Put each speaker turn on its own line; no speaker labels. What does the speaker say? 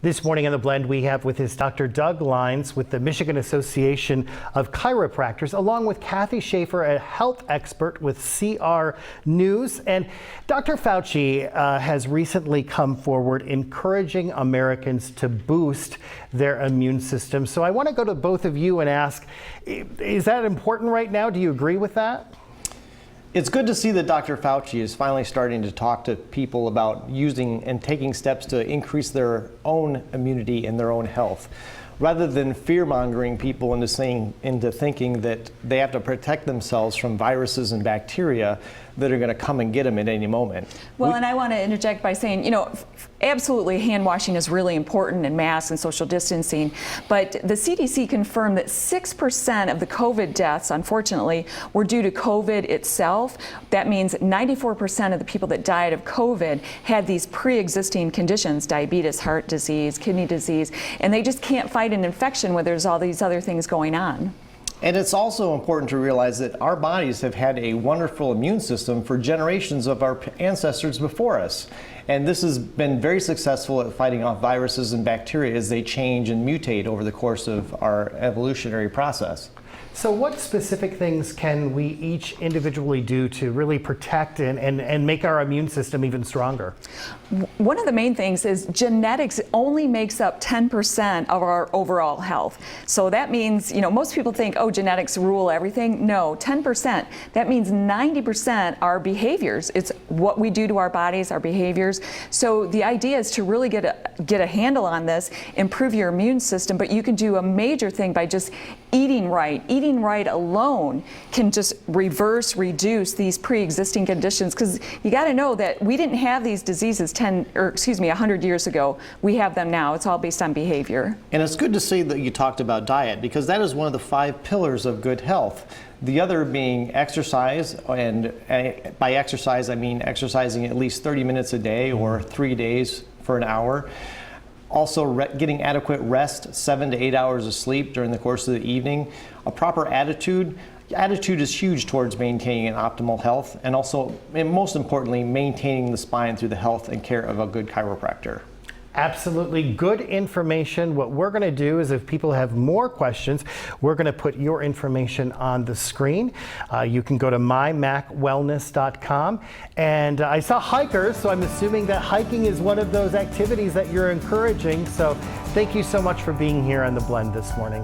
This morning on The Blend, we have with us Dr. Doug Lines with the Michigan Association of Chiropractors, along with Kathy Schaefer, a health expert with CR News. And Dr. Fauci has recently come forward encouraging Americans to boost their immune system. So I want to go to both of you and ask, is that important right now? Do you agree with that?
It's good to see that Dr. Fauci is finally starting to talk to people about using and taking steps to increase their own immunity and their own health, rather than fear-mongering people into thinking that they have to protect themselves from viruses and bacteria that are going to come and get them at any moment.
Well, and I want to interject by saying, absolutely hand washing is really important, and masks and social distancing, but the CDC confirmed that 6% of the COVID deaths, unfortunately, were due to COVID itself. That means 94% of the people that died of COVID had these pre-existing conditions, diabetes, heart disease, kidney disease, and they just can't fight an infection when there's all these other things going on.
And it's also important to realize that our bodies have had a wonderful immune system for generations of our ancestors before us. And this has been very successful at fighting off viruses and bacteria as they change and mutate over the course of our evolutionary process.
So what specific things can we each individually do to really protect and make our immune system even stronger?
One of the main things is genetics only makes up 10% of our overall health. So that means, most people think, oh, genetics rule everything. No, 10%. That means 90% are behaviors. It's what we do to our bodies, our behaviors. So the idea is to really get a handle on this, improve your immune system, but you can do a major thing by just eating right. Eating right alone can just reduce these pre-existing conditions, because you got to know that we didn't have these diseases 100 years ago. We have them now. It's all based on behavior.
And it's good to see that you talked about diet, because that is one of the 5 pillars of good health. The other being exercise, and by exercise I mean exercising at least 30 minutes a day or 3 days for an hour. Also getting adequate rest, 7 to 8 hours of sleep during the course of the evening. A proper attitude. Attitude is huge towards maintaining an optimal health, and also, and most importantly, maintaining the spine through the health and care of a good chiropractor.
Absolutely good information. What we're going to do is, if people have more questions, we're going to put your information on the screen. You can go to mymacwellness.com. And I saw hikers, so I'm assuming that hiking is one of those activities that you're encouraging. So thank you so much for being here on The Blend this morning.